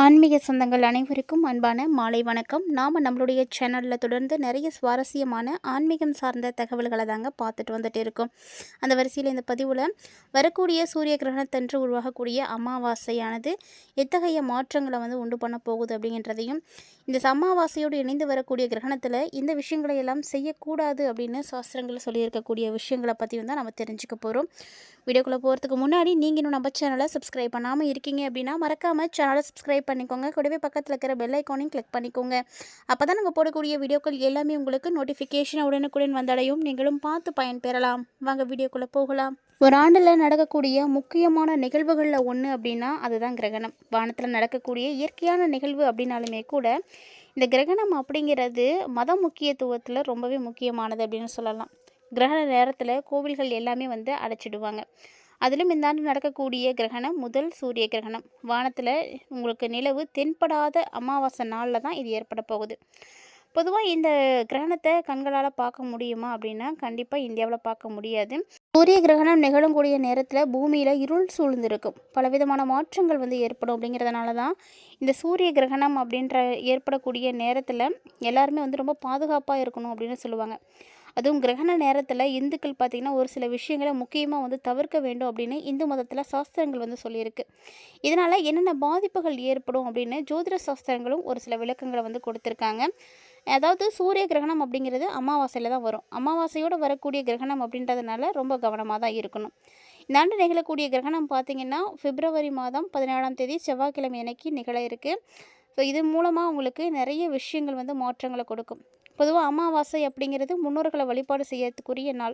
ஆன்மீக சொந்தங்கள் அனைவருக்கும் அன்பான மாலை வணக்கம். நாம் நம்மளுடைய சேனலில் தொடர்ந்து நிறைய சுவாரஸ்யமான ஆன்மீகம் சார்ந்த தகவல்களை தாங்க பார்த்துட்டு வந்துட்டு இருக்கோம். அந்த வரிசையில் இந்த பதிவில் வரக்கூடிய சூரிய கிரகணத்தன்று உருவாகக்கூடிய அமாவாசையானது எத்தகைய மாற்றங்களை உண்டு பண்ண போகுது அப்படின்றதையும், இந்த அமாவாசையோடு இணைந்து வரக்கூடிய கிரகணத்தில் இந்த விஷயங்களை எல்லாம் செய்யக்கூடாது அப்படின்னு சாஸ்திரங்கள் சொல்லியிருக்கக்கூடிய விஷயங்களை பற்றி தான் நம்ம தெரிஞ்சுக்க போகிறோம். வீடியோக்குள்ளே போகிறதுக்கு முன்னாடி நீங்கள் இன்னும் நம்ம சேனலை சப்ஸ்கிரைப் பண்ணாமல் இருக்கீங்க அப்படின்னா மறக்காமல் சேனலை சப்ஸ்கிரைப் பண்ணிக்கோங்க. கூடவே பக்கத்தில் இருக்கிற பெல் ஐக்கானையும் கிளிக் பண்ணிக்கோங்க. அப்போ தான் நாங்கள் போடக்கூடிய வீடியோக்கள் எல்லாமே உங்களுக்கு நோட்டிஃபிகேஷன் உடனுக்குடன் வந்தடையும். நீங்களும் பார்த்து பயன்பெறலாம். வாங்க வீடியோக்குள்ளே போகலாம். ஒரு ஆண்டில் நடக்கக்கூடிய முக்கியமான நிகழ்வுகளில் ஒன்று அப்படின்னா அதுதான் கிரகணம். வானத்தில் நடக்கக்கூடிய இயற்கையான நிகழ்வு அப்படின்னாலுமே கூட இந்த கிரகணம் அப்படிங்கிறது மத முக்கியத்துவத்தில் ரொம்பவே முக்கியமானது அப்படின்னு சொல்லலாம். கிரகண நேரத்தில் கோவில்கள் எல்லாமே அடைச்சிடுவாங்க. அதிலும் இந்த ஆண்டு நடக்கக்கூடிய கிரகணம் முதல் சூரிய கிரகணம். வானத்தில் உங்களுக்கு நிலவு தென்படாத அமாவாசை நாளில் தான் இது ஏற்பட போகுது. பொதுவாக இந்த கிரகணத்தை கண்களால் பார்க்க முடியுமா அப்படின்னா கண்டிப்பாக இந்தியாவில் பார்க்க முடியாது. சூரிய கிரகணம் நிகழக்கூடிய நேரத்தில் பூமியில் இருள் சூழ்ந்திருக்கும். பலவிதமான மாற்றங்கள் ஏற்படும். அப்படிங்கிறதுனால தான் இந்த சூரிய கிரகணம் அப்படின்ற ஏற்படக்கூடிய நேரத்தில் எல்லாருமே ரொம்ப பாதுகாப்பாக இருக்கணும் அப்படின்னு சொல்லுவாங்க. அதுவும் கிரகண நேரத்தில் இந்துக்கள் பார்த்திங்கன்னா ஒரு சில விஷயங்களை முக்கியமாக தவிர்க்க வேண்டும் அப்படின்னு இந்து மதத்தில் சாஸ்திரங்கள் சொல்லியிருக்கு. இதனால் என்னென்ன பாதிப்புகள் ஏற்படும் அப்படின்னு ஜோதிட சாஸ்திரங்களும் ஒரு சில விளக்கங்களை கொடுத்துருக்காங்க. அதாவது சூரிய கிரகணம் அப்படிங்கிறது அமாவாசையில் தான் வரும். அமாவாசையோடு வரக்கூடிய கிரகணம் அப்படின்றதுனால ரொம்ப கவனமாக தான் இருக்கணும். இந்த ஆண்டு நிகழக்கூடிய கிரகணம் பார்த்திங்கன்னா பிப்ரவரி மாதம் 17ஆம் தேதி செவ்வாய்க்கிழமை அன்னைக்கு நிகழ இருக்குது. ஸோ இது மூலமாக உங்களுக்கு நிறைய விஷயங்கள் மாற்றங்களை கொடுக்கும். பொதுவாக அமாவாசை அப்படிங்கிறது முன்னோர்களை வழிபாடு செய்யறதுக்குரிய நாள்.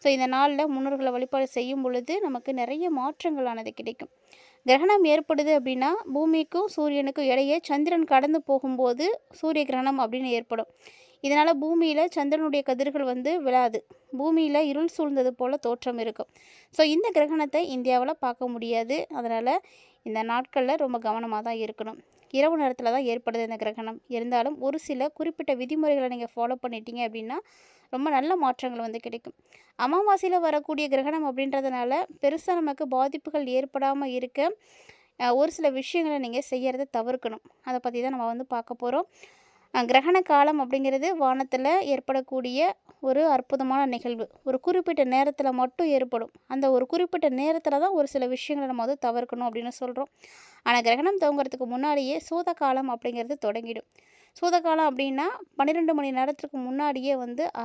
ஸோ இந்த நாளில் முன்னோர்களை வழிபாடு செய்யும் பொழுது நமக்கு நிறைய மாற்றங்களானது கிடைக்கும். கிரகணம் ஏற்படுது அப்படின்னா பூமிக்கும் சூரியனுக்கும் இடையே சந்திரன் கடந்து போகும்போது சூரிய கிரகணம் அப்படின்னு ஏற்படும். இதனால் பூமியில் சந்திரனுடைய கதிர்கள் விழாது. பூமியில் இருள் சூழ்ந்தது போல் தோற்றம் இருக்கும். ஸோ இந்த கிரகணத்தை இந்தியாவில் பார்க்க முடியாது. அதனால் இந்த நாட்களில் ரொம்ப கவனமாக தான் இருக்கணும். இரவு நேரத்தில் தான் ஏற்படுது இந்த கிரகணம். இருந்தாலும் ஒரு சில குறிப்பிட்ட விதிமுறைகளை நீங்கள் ஃபாலோ பண்ணிட்டீங்க அப்படின்னா ரொம்ப நல்ல மாற்றங்கள் கிடைக்கும். அமாவாசையில் வரக்கூடிய கிரகணம் அப்படின்றதுனால பெருசாக நமக்கு பாதிப்புகள் ஏற்படாமல் இருக்க ஒரு சில விஷயங்களை நீங்கள் செய்கிறத தவிர்க்கணும். அதை பற்றி தான் நம்ம பார்க்க போகிறோம். கிரகண காலம் அப்படிங்கிறது வானத்தில் ஏற்படக்கூடிய ஒரு அற்புதமான நிகழ்வு. ஒரு குறிப்பிட்ட நேரத்தில் மட்டும் ஏற்படும். அந்த ஒரு குறிப்பிட்ட நேரத்தில் தான் ஒரு சில விஷயங்களை நம்ம தவிர்க்கணும் அப்படின்னு சொல்கிறோம். ஆனால் கிரகணம் துவங்கிறதுக்கு முன்னாடியே சூத காலம் அப்படிங்கிறது தொடங்கிடும். சூத காலம் அப்படின்னா 12 மணி நேரத்துக்கு முன்னாடியே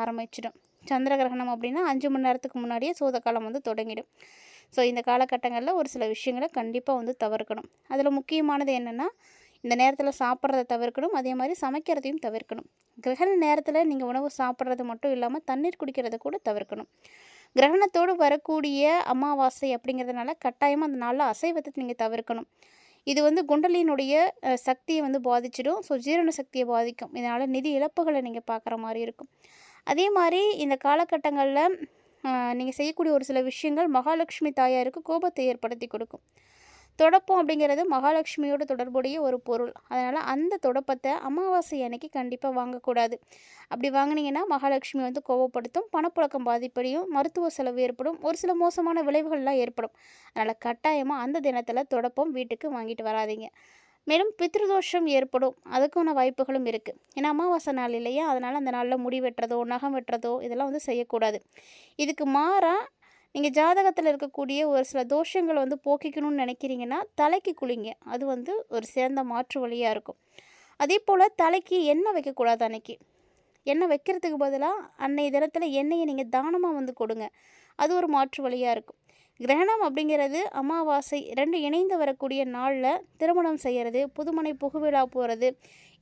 ஆரம்பிச்சிடும். சந்திர கிரகணம் அப்படின்னா 5 மணி நேரத்துக்கு முன்னாடியே சூத காலம் தொடங்கிடும். ஸோ இந்த காலகட்டங்களில் ஒரு சில விஷயங்களை கண்டிப்பாக தவிர்க்கணும். அதில் முக்கியமானது என்னென்னா இந்த நேரத்தில் சாப்பிட்றத தவிர்க்கணும். அதே மாதிரி சமைக்கிறதையும் தவிர்க்கணும். கிரகண நேரத்தில் நீங்கள் உணவு சாப்பிட்றது மட்டும் இல்லாமல் தண்ணீர் குடிக்கிறத கூட தவிர்க்கணும். கிரகணத்தோடு வரக்கூடிய அமாவாசை அப்படிங்கிறதுனால கட்டாயமாக அந்த நாளில் அசைவத்தை நீங்கள் தவிர்க்கணும். இது குண்டலினுடைய சக்தியை பாதிச்சிடும். ஸோ ஜீரண சக்தியை பாதிக்கும். இதனால் நிதி இழப்புகளை நீங்கள் பார்க்குற மாதிரி இருக்கும். அதே மாதிரி இந்த காலகட்டங்களில் நீங்கள் செய்யக்கூடிய ஒரு சில விஷயங்கள் மகாலட்சுமி தாயாருக்கு கோபத்தை ஏற்படுத்தி கொடுக்கும். தொடப்பம் அப்படிங்கிறது மகாலட்சுமியோடு தொடர்புடைய ஒரு பொருள். அதனால் அந்த தொடப்பத்தை அமாவாசை அன்னைக்கு கண்டிப்பாக வாங்கக்கூடாது. அப்படி வாங்கினீங்கன்னா மகாலட்சுமி கோபப்படுத்தும், பணப்புழக்கம் பாதிப்படையும், மருத்துவ செலவு ஏற்படும், ஒரு சில மோசமான விளைவுகள்லாம் ஏற்படும். அதனால் கட்டாயமாக அந்த தினத்தில் தொடப்பம் வீட்டுக்கு வாங்கிட்டு வராதிங்க. மேலும் பித்ருதோஷம் ஏற்படும், அதுக்கான வாய்ப்புகளும் இருக்குது. ஏன்னா அமாவாசை நாள் இல்லையா, அதனால் அந்த நாளில் முடி வெட்டுறதோ நகம் வெட்டுறதோ இதெல்லாம் செய்யக்கூடாது. இதுக்கு மாறாக நீங்கள் ஜாதகத்தில் இருக்கக்கூடிய ஒரு சில தோஷங்களை போக்கிக்கணும்னு நினைக்கிறீங்கன்னா தலைக்கு குளிங்க. அது ஒரு சிறந்த மாற்று வழியாக இருக்கும். அதே போல் தலைக்கு எண்ணெய் வைக்கக்கூடாது. அன்னைக்கு எண்ணெய் வைக்கிறதுக்கு பதிலாக அன்னைய தினத்தில் எண்ணெயை நீங்கள் தானமாக கொடுங்க. அது ஒரு மாற்று வழியாக இருக்கும். கிரகணம் அப்படிங்கிறது அமாவாசை 2 இணைந்து வரக்கூடிய நாளில் திருமணம் செய்கிறது, புதுமனை புகுவிழா போகிறது,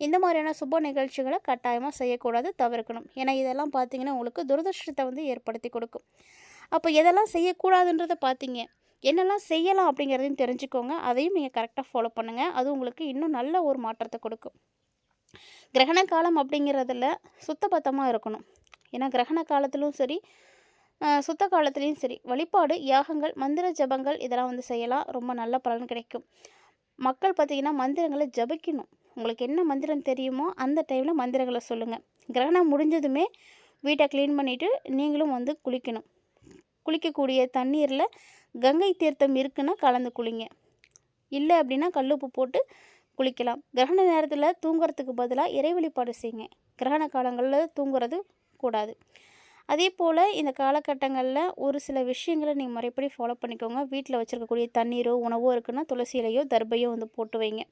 இந்த மாதிரியான சுப நிகழ்ச்சிகளை கட்டாயமாக செய்யக்கூடாது, தவிர்க்கணும். ஏன்னா இதெல்லாம் பார்த்திங்கன்னா உங்களுக்கு துரதிர்ஷ்டத்தை ஏற்படுத்தி கொடுக்கும். அப்போ எதெல்லாம் செய்யக்கூடாதுன்றதை பார்த்தீங்க, என்னெல்லாம் செய்யலாம் அப்படிங்கிறதையும் தெரிஞ்சுக்கோங்க. அதையும் நீங்கள் கரெக்டாக ஃபாலோ பண்ணுங்கள். அது உங்களுக்கு இன்னும் நல்ல ஒரு மாற்றத்தை கொடுக்கும். கிரகண காலம் அப்படிங்கிறதுல சுத்தபத்தமாக இருக்கணும். ஏன்னா கிரகண காலத்திலும் சரி சுத்த காலத்துலேயும் சரி வழிபாடு, யாகங்கள், மந்திர ஜபங்கள் இதெல்லாம் செய்யலாம். ரொம்ப நல்ல பலன் கிடைக்கும். மக்கள் பார்த்திங்கன்னா மந்திரங்களை ஜபிக்கணும். உங்களுக்கு என்ன மந்திரம் தெரியுமோ அந்த டைமில் மந்திரங்களை சொல்லுங்கள். கிரகணம் முடிஞ்சதுமே வீட்டை க்ளீன் பண்ணிவிட்டு நீங்களும் குளிக்கணும். குளிக்கக்கூடிய தண்ணீரில் கங்கை தீர்த்தம் இருக்குன்னா கலந்து குளிங்க. இல்லை அப்படின்னா கல்லுப்பு போட்டு குளிக்கலாம். கிரகண நேரத்தில் தூங்குறதுக்கு பதிலாக இறை வழிபாடு செய்யுங்க. கிரகண காலங்களில் தூங்குறது கூடாது. அதே போல் இந்த காலகட்டங்களில் ஒரு சில விஷயங்களை நீங்கள் முறைப்படி ஃபாலோ பண்ணிக்கோங்க. வீட்டில் வச்சுருக்கக்கூடிய தண்ணீரோ உணவோ இருக்குன்னா துளசி இலையோ தர்பையோ வந்து போட்டு வைங்க.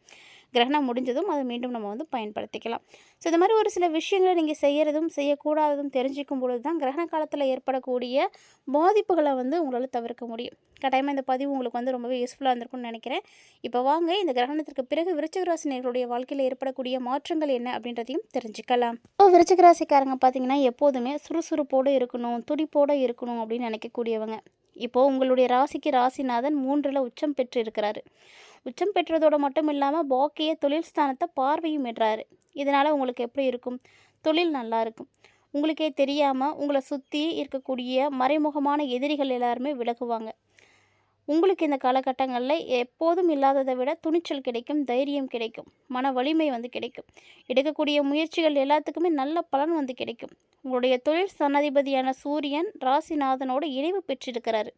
கிரகணம் முடிஞ்சதும் அதை மீண்டும் நம்ம வந்து பயன்படுத்திக்கலாம். ஸோ இந்த மாதிரி ஒரு சில விஷயங்களை நீங்கள் செய்கிறதும் செய்யக்கூடாததும் தெரிஞ்சிக்கும் பொழுது தான் கிரகண காலத்தில் ஏற்படக்கூடிய பாதிப்புகளை வந்து உங்களால் தவிர்க்க முடியும். கட்டாயமாக இந்த பதிவு உங்களுக்கு வந்து ரொம்பவே யூஸ்ஃபுல்லாக இருந்திருக்கும்னு நினைக்கிறேன். இப்போ வாங்க இந்த கிரகணத்திற்கு பிறகு விருச்சிக ராசி நேயர்களுடைய வாழ்க்கையில் ஏற்படக்கூடிய மாற்றங்கள் என்ன அப்படின்றதையும் தெரிஞ்சுக்கலாம். இப்போ விருச்சிக ராசிக்காரங்க பார்த்தீங்கன்னா எப்போதுமே சுறுசுறுப்போடு இருக்கணும், துடிப்போடு இருக்கணும் அப்படின்னு நினைக்கக்கூடியவங்க. இப்போது உங்களுடைய ராசிக்கு ராசிநாதன் 3ல் உச்சம் பெற்று இருக்கிறாரு. உச்சம் பெற்றதோடு மட்டும் இல்லாமல் பாக்கிய தொழில் ஸ்தானத்தை பார்வையும் இடுறாரு. இதனால் உங்களுக்கு எப்படி இருக்கும்? தொழில் நல்லா இருக்கும். உங்களுக்கே தெரியாமல் உங்களை சுற்றி இருக்கக்கூடிய மறைமுகமான எதிரிகள் எல்லாருமே விலகுவாங்க. உங்களுக்கு இந்த காலகட்டங்களில் எப்போதும் இல்லாததை விட துணிச்சல் கிடைக்கும், தைரியம் கிடைக்கும், மன வலிமை வந்து கிடைக்கும். எடுக்கக்கூடிய முயற்சிகள் எல்லாத்துக்குமே நல்ல பலன் வந்து கிடைக்கும். உங்களுடைய தொழில் ஸ்தானாதிபதியான சூரியன் ராசிநாதனோடு இணைவு பெற்றிருக்கிறாரு.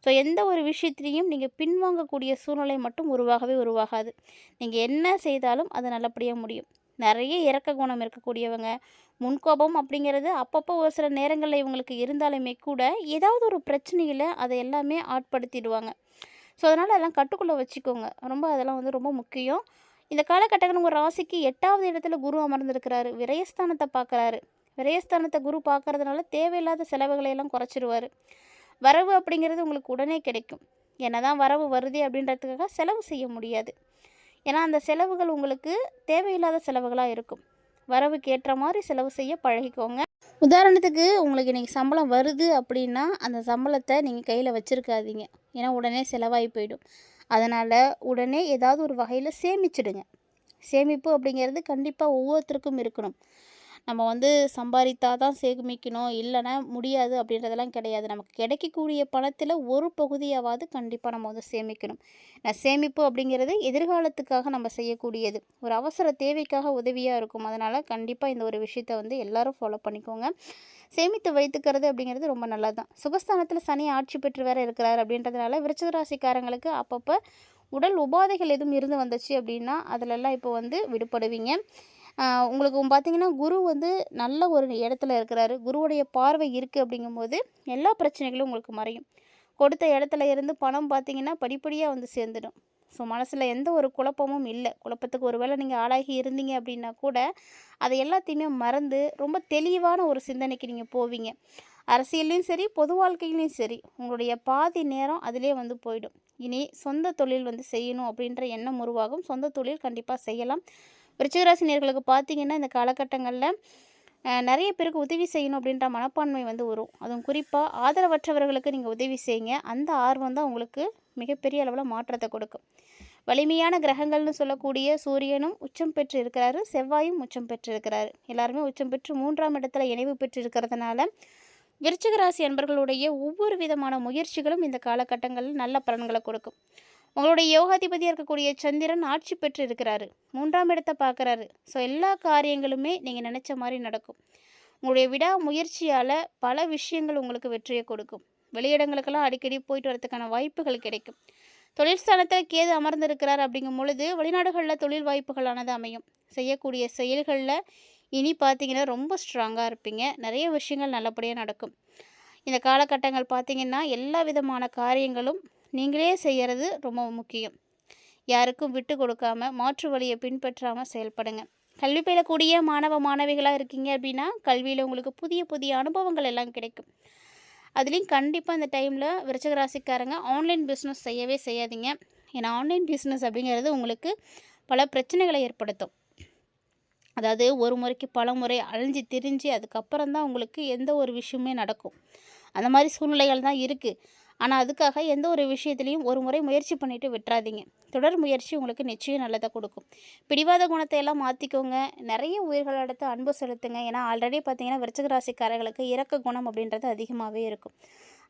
ஸோ எந்த ஒரு விஷயத்திலையும் நீங்கள் பின்வாங்கக்கூடிய சூழ்நிலை மட்டும் உருவாகாது. நீங்கள் என்ன செய்தாலும் அது நல்லபடியாக முடியும். நிறைய இரக்க குணம் இருக்கக்கூடியவங்க. முன்கோபம் அப்படிங்கிறது அப்பப்போ ஒரு சில நேரங்களில் இவங்களுக்கு இருந்தாலுமே கூட ஏதாவது ஒரு பிரச்சனையில் அதை எல்லாமே ஆட்படுத்திடுவாங்க. ஸோ அதனால் அதெல்லாம் கட்டுக்குள்ளே வச்சுக்கோங்க. அதெல்லாம் வந்து ரொம்ப முக்கியம். இந்த காலகட்டங்கள் உங்கள் ராசிக்கு 8வது இடத்துல குரு அமர்ந்திருக்கிறாரு. விரயஸ்தானத்தை பார்க்குறாரு. விரயஸ்தானத்தை குரு பார்க்கறதுனால தேவையில்லாத செலவுகளை எல்லாம் குறைச்சிடுவார். வரவு அப்படிங்கிறது உங்களுக்கு உடனே கிடைக்கும். என்னதான் வரவு வருது அப்படின்றதுக்காக செலவு செய்ய முடியாது. ஏன்னா அந்த செலவுகள் உங்களுக்கு தேவையில்லாத செலவுகளாக இருக்கும். வரவுக்கு ஏற்ற மாதிரி செலவு செய்ய பழகிக்கோங்க. உதாரணத்துக்கு உங்களுக்கு இன்றைக்கி சம்பளம் வருது அப்படின்னா அந்த சம்பளத்தை நீங்கள் கையில் வச்சுருக்காதீங்க. ஏன்னா உடனே செலவாகி போயிடும். அதனால் உடனே ஏதாவது ஒரு வகையில் சேமிச்சிடுங்க. சேமிப்பு அப்படிங்கிறது கண்டிப்பாக ஒவ்வொருத்தருக்கும் இருக்கணும். நம்ம வந்து சம்பாதித்தா தான் சேமிக்கணும், இல்லைன்னா முடியாது அப்படின்றதெல்லாம் கிடையாது. நமக்கு கிடைக்கக்கூடிய பணத்தில் ஒரு பகுதியாவது கண்டிப்பாக நம்ம வந்து சேமிக்கணும். சேமிப்பு அப்படிங்கிறது எதிர்காலத்துக்காக நம்ம செய்யக்கூடியது. ஒரு அவசர தேவைக்காக உதவியாக இருக்கும். அதனால் கண்டிப்பாக இந்த ஒரு விஷயத்தை வந்து எல்லோரும் ஃபாலோ பண்ணிக்கோங்க. சேமித்து வைத்துக்கிறது அப்படிங்கிறது ரொம்ப நல்லது தான். சுகஸ்தானத்தில் சனி ஆட்சி பெற்று வேறு இருக்கிறார் அப்படின்றதுனால விருச்சிக ராசிக்காரங்களுக்கு அப்பப்போ உடல் உபாதைகள் எதுவும் இருந்து வந்துச்சு அப்படின்னா அதிலெல்லாம் இப்போ வந்து விடுபடுவீங்க. உங்களுக்கு பார்த்திங்கன்னா குரு வந்து நல்ல ஒரு இடத்துல இருக்கிறாரு. குருவுடைய பார்வை இருக்குது அப்படிங்கும்போது எல்லா பிரச்சனைகளும் உங்களுக்கு மறையும். கொடுத்த இடத்துல இருந்து பணம் பார்த்திங்கன்னா படிப்படியாக வந்து சேர்ந்துடும். ஸோ மனசில் எந்த ஒரு குழப்பமும் இல்லை. குழப்பத்துக்கு ஒரு வேளை நீங்கள் ஆளாகி இருந்தீங்க அப்படின்னா கூட அதை எல்லாத்தையுமே மறந்து ரொம்ப தெளிவான ஒரு சிந்தனைக்கு நீங்கள் போவீங்க. அரசியல்லையும் சரி, பொது வாழ்க்கையிலையும் சரி, உங்களுடைய பாதி நேரம் அதிலே வந்து போயிடும். இனி சொந்த தொழில் வந்து செய்யணும் அப்படின்ற எண்ணம் உருவாகும். சொந்த தொழில் கண்டிப்பாக செய்யலாம். விருச்சிகராசி நேயர்களுக்கு பார்த்திங்கன்னா இந்த காலகட்டங்களில் நிறைய பேருக்கு உதவி செய்யணும் அப்படின்ற மனப்பான்மை வந்து வரும். அதுவும் குறிப்பாக ஆதரவற்றவர்களுக்கு நீங்கள் உதவி செய்யுங்க. அந்த ஆர்வம் தான் உங்களுக்கு மிகப்பெரிய அளவில் மாற்றத்தை கொடுக்கும். வலிமையான கிரகங்கள்னு சொல்லக்கூடிய சூரியனும் உச்சம் பெற்று இருக்கிறாரு, செவ்வாயும் உச்சம் பெற்று இருக்கிறாரு. எல்லாருமே உச்சம் பெற்று 3ஆம் இடத்துல இணைவு பெற்று இருக்கிறதுனால விருச்சிக ராசி அன்பர்களுடைய ஒவ்வொரு விதமான முயற்சிகளும் இந்த காலகட்டங்களில் நல்ல பலன்களை கொடுக்கும். உங்களுடைய யோகாதிபதியாக இருக்கக்கூடிய சந்திரன் ஆட்சி பெற்று இருக்கிறாரு. 3ஆம் இடத்தை பார்க்குறாரு. ஸோ எல்லா காரியங்களுமே நீங்கள் நினச்ச மாதிரி நடக்கும். உங்களுடைய விடாமுயற்சியால் பல விஷயங்கள் உங்களுக்கு வெற்றியை கொடுக்கும். வெளியிடங்களுக்கெல்லாம் அடிக்கடி போயிட்டு வரதுக்கான வாய்ப்புகள் கிடைக்கும். தொழில் ஸ்தானத்தில் கேது அமர்ந்திருக்கிறார் அப்படிங்கும் பொழுது வெளிநாடுகளில் தொழில் வாய்ப்புகளானது அமையும். செய்யக்கூடிய செயல்களில் இனி பார்த்தீங்கன்னா ரொம்ப ஸ்ட்ராங்காக இருப்பீங்க. நிறைய விஷயங்கள் நல்லபடியாக நடக்கும். இந்த காலகட்டங்கள் பார்த்திங்கன்னா எல்லா விதமான காரியங்களும் நீங்களே செய்கிறது ரொம்ப முக்கியம். யாருக்கும் விட்டு கொடுக்காம மாற்று வழியை பின்பற்றாமல் செயல்படுங்க. கல்வி பயிலக்கூடிய மாணவ மாணவிகளாக இருக்கீங்க அப்படின்னா கல்வியில் உங்களுக்கு புதிய புதிய அனுபவங்கள் எல்லாம் கிடைக்கும். அதுலேயும் கண்டிப்பாக இந்த டைமில் விருச்சிக ராசிக்காரங்க ஆன்லைன் பிஸ்னஸ் செய்யவே செய்யாதீங்க. ஏன்னா ஆன்லைன் பிஸ்னஸ் அப்படிங்கிறது உங்களுக்கு பல பிரச்சனைகளை ஏற்படுத்தும். அதாவது ஒரு முறைக்கு பல முறை அழிஞ்சு திரிஞ்சு அதுக்கப்புறம் தான் உங்களுக்கு எந்த ஒரு விஷயமே நடக்கும். அந்த மாதிரி சூழ்நிலைகள் தான் இருக்குது. ஆனால் அதுக்காக எந்த ஒரு விஷயத்துலையும் ஒரு முறை முயற்சி பண்ணிவிட்டு விட்டுறாதீங்க. தொடர் முயற்சி உங்களுக்கு நிச்சயம் நல்லதை கொடுக்கும். பிடிவாத குணத்தை எல்லாம் மாற்றிக்கோங்க. நிறைய உயிர்களிடத்து அன்பு செலுத்துங்க. ஏன்னா ஆல்ரெடி பார்த்தீங்கன்னா விருச்சிக ராசிக்காரர்களுக்கு இரக்க குணம் அப்படின்றது அதிகமாகவே இருக்கும்.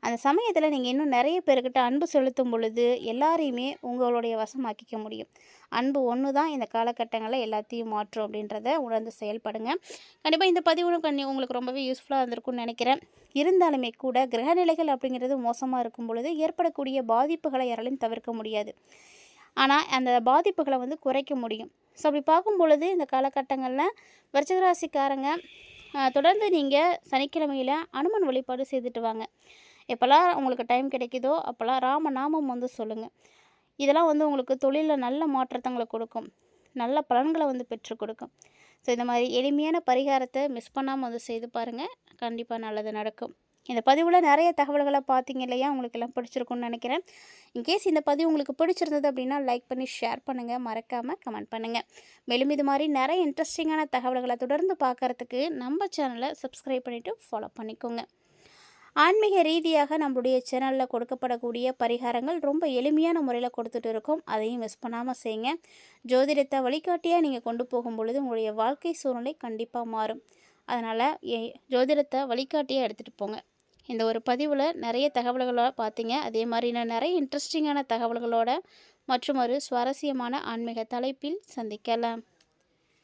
அந்த சமயத்தில் நீங்கள் இன்னும் நிறைய பேர்கிட்ட அன்பு செலுத்தும் பொழுது எல்லாரையுமே உங்களுடைய வசமாக்கிக்க முடியும். அன்பு ஒன்று தான் இந்த காலகட்டங்களில் எல்லாத்தையும் மாற்றும் அப்படின்றத உணர்ந்து செயல்படுங்க. கண்டிப்பாக இந்த பதிவும் உங்களுக்கு ரொம்பவே யூஸ்ஃபுல்லாக இருந்திருக்கும்னு நினைக்கிறேன். இருந்தாலுமே கூட கிரகநிலைகள் அப்படிங்கிறது மோசமாக இருக்கும் பொழுது ஏற்படக்கூடிய பாதிப்புகளை யாராலையும் தவிர்க்க முடியாது. ஆனால் அந்த பாதிப்புகளை வந்து குறைக்க முடியும். ஸோ அப்படி பார்க்கும் பொழுது இந்த காலகட்டங்களில் விருச்சிக ராசிக்காரங்க தொடர்ந்து நீங்கள் சனிக்கிழமையில் அனுமன் வழிபாடு செய்துட்டு வாங்க. எப்போல்லாம் உங்களுக்கு டைம் கிடைக்குதோ அப்போல்லாம் ராமநாமம் வந்து சொல்லுங்கள். இதெல்லாம் வந்து உங்களுக்கு தொழிலில் நல்ல மாற்றத்தங்களை கொடுக்கும், நல்ல பலன்களை வந்து பெற்றுக் கொடுக்கும். ஸோ இந்த மாதிரி எளிமையான பரிகாரத்தை மிஸ் பண்ணாமல் வந்து செய்து பாருங்கள், கண்டிப்பாக நல்லது நடக்கும். இந்த பதிவில் நிறைய தகவல்களை பார்த்தீங்க இல்லையா, உங்களுக்கு எல்லாம் பிடிச்சிருக்குன்னு நினைக்கிறேன். இன்கேஸ் இந்த பதிவு உங்களுக்கு பிடிச்சிருந்தது அப்படின்னா லைக் பண்ணி ஷேர் பண்ணுங்கள், மறக்காமல் கமெண்ட் பண்ணுங்கள். மேலும் இது மாதிரி நிறைய இன்ட்ரெஸ்டிங்கான தகவல்களை தொடர்ந்து பார்க்குறதுக்கு நம்ம சேனலை சப்ஸ்கிரைப் பண்ணிவிட்டு ஃபாலோ பண்ணிக்கோங்க. ஆன்மீக ரீதியாக நம்மளுடைய சேனலில் கொடுக்கப்படக்கூடிய பரிகாரங்கள் ரொம்ப எளிமையான முறையில் கொடுத்துட்டு இருக்கோம். அதையும் மிஸ் பண்ணாமல் செய்யுங்க. ஜோதிடத்தை வழிகாட்டியாக நீங்கள் கொண்டு போகும் பொழுது உங்களுடைய வாழ்க்கை சூழ்நிலை கண்டிப்பாக மாறும். அதனால் ஜோதிடத்தை வழிகாட்டியாக எடுத்துகிட்டு போங்க. இந்த ஒரு பதிவில் நிறைய தகவல்களோட பார்த்தீங்க. அதே மாதிரி நான் நிறைய இன்ட்ரெஸ்டிங்கான தகவல்களோட மற்றும் ஒரு சுவாரஸ்யமான ஆன்மீக தலைப்பில் சந்திக்கலாம்.